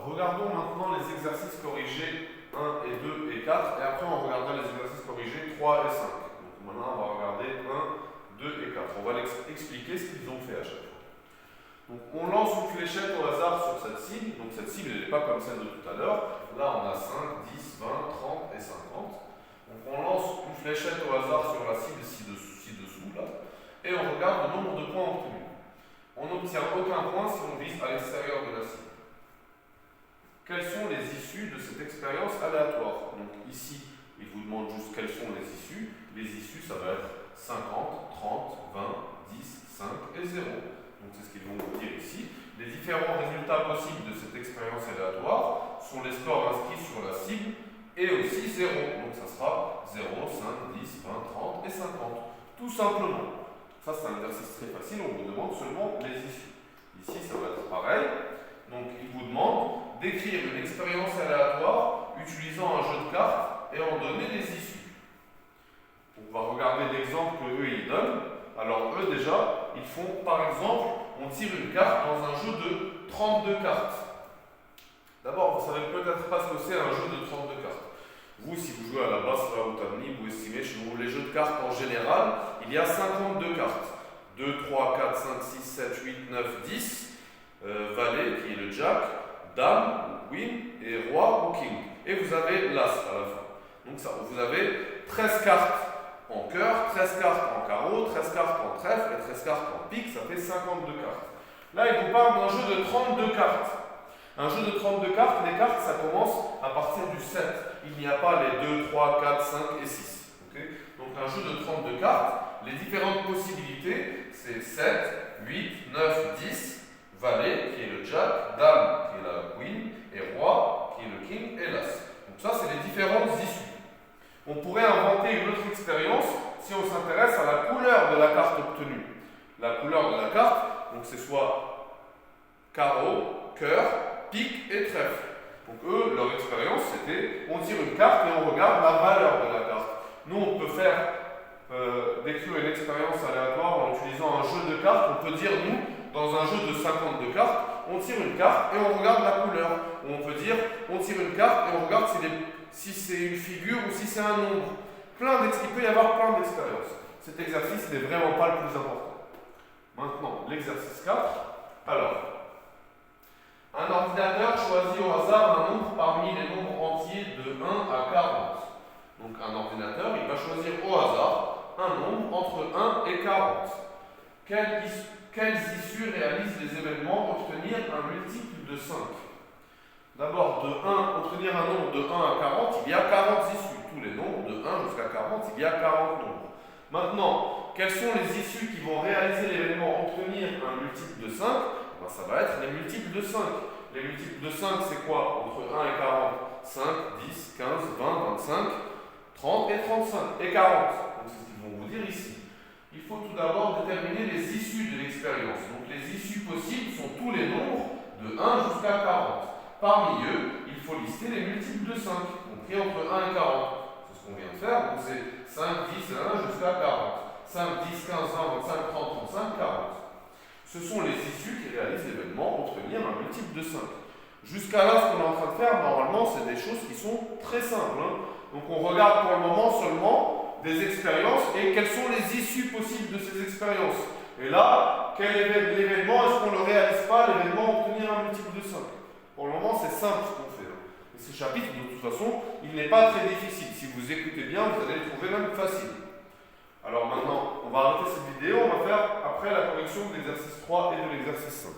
Regardons maintenant les exercices corrigés 1 et 2 et 4, et après on regardera les exercices corrigés 3 et 5. Donc maintenant on va regarder 1, 2 et 4. On va expliquer ce qu'ils ont fait à chaque fois. Donc on lance une fléchette au hasard sur cette cible. Donc cette cible elle n'est pas comme celle de tout à l'heure. Là on a 5, 10, 20, 30 et 50. Donc on lance une fléchette au hasard sur la cible ci-dessous là, et on regarde le nombre de points obtenus. On n'obtient aucun point si on vise à l'extérieur de la cible. Quelles sont les issues de cette expérience aléatoire? Donc ici, il vous demande juste quelles sont les issues. Les issues, ça va être 50, 30, 20, 10, 5 et 0. Donc c'est ce qu'ils vont vous dire ici. Les différents résultats possibles de cette expérience aléatoire sont les scores inscrits sur la cible et aussi 0. Donc ça sera 0, 5, 10, 20, 30 et 50. Tout simplement. Ça c'est un exercice très facile, on vous demande seulement les issues. Ici, ça va être pareil. Donc il vous demande d'écrire une expérience aléatoire utilisant un jeu de cartes et en donner les issues. On va regarder l'exemple qu'eux ils donnent. Alors eux déjà, ils font par exemple, on tire une carte dans un jeu de 32 cartes. D'abord, vous ne savez peut-être pas ce que c'est un jeu de 32 cartes. Vous, si vous jouez à la basse, là, au tamis, vous estimez chez vous les jeux de cartes en général, il y a 52 cartes. 2, 3, 4, 5, 6, 7, 8, 9, 10. Valet, qui est le jack, dame, queen, et roi ou king. Et vous avez l'as à la fin. Donc ça, vous avez 13 cartes en cœur, 13 cartes en carreau, 13 cartes en trèfle et 13 cartes en pique, ça fait 52 cartes. Là, il vous parle d'un jeu de 32 cartes. Un jeu de 32 cartes, les cartes, ça commence à partir du 7. Il n'y a pas les 2, 3, 4, 5 et 6. Okay? Donc un jeu de 32 cartes, les différentes possibilités, c'est 7, 8, 9, 10, valet, qui est le jack, dame, qui est la queen, et roi, qui est le king, et l'as. Donc ça, c'est les différentes issues. On pourrait inventer une autre expérience si on s'intéresse à la couleur de la carte obtenue. La couleur de la carte, donc c'est soit carreau, cœur, pique et trèfle. Donc eux, leur expérience, c'était, on tire une carte et on regarde la valeur de la carte. Nous, on peut décrire une expérience aléatoire en utilisant un jeu de cartes. On peut dire, nous, dans un jeu de 52 cartes, on tire une carte et on regarde la couleur. Ou on peut dire, on tire une carte et on regarde si c'est une figure ou si c'est un nombre. Il peut y avoir plein d'expériences. Cet exercice n'est vraiment pas le plus important. Maintenant, l'exercice 4. Alors, un ordinateur choisit au hasard un nombre parmi les nombres entiers de 1 à 40. Donc un ordinateur, il va choisir au hasard un nombre entre 1 et 40. Quelles issues réalisent les événements obtenir un multiple de 5? D'abord, obtenir un nombre de 1 à 40, il y a 40 issues. Tous les nombres de 1 jusqu'à 40, il y a 40 nombres. Maintenant, quelles sont les issues qui vont réaliser l'événement obtenir un multiple de 5? Ben, ça va être les multiples de 5. Les multiples de 5, c'est quoi? Entre 1 et 40, 5, 10, 15, 20, 25, 30 et 35. Et 40. Donc c'est ce qu'ils vont vous dire ici. Il faut tout d'abord déterminer les issues de l'expérience. Donc les issues possibles sont tous les nombres de 1 jusqu'à 40. Parmi eux, il faut lister les multiples de 5, compris entre 1 et 40. C'est ce qu'on vient de faire. Donc c'est 5, 10 et 1 jusqu'à 40. 5, 10, 15, 20, 25, 30, 35, 40. Ce sont les issues qui réalisent l'événement obtenir un multiple de 5. Jusqu'à là, ce qu'on est en train de faire, normalement, c'est des choses qui sont très simples. Donc on regarde pour le moment seulement des expériences et quelles sont les issues possibles de ces expériences. Et là, quel est l'événement? Est-ce qu'on ne le réalise pas, l'événement obtenir un multiple de 5? Pour le moment, c'est simple ce qu'on fait. Et ce chapitre, de toute façon, il n'est pas très difficile. Si vous écoutez bien, vous allez le trouver même facile. Alors maintenant, on va arrêter cette vidéo. On va faire après la correction de l'exercice 3 et de l'exercice 5.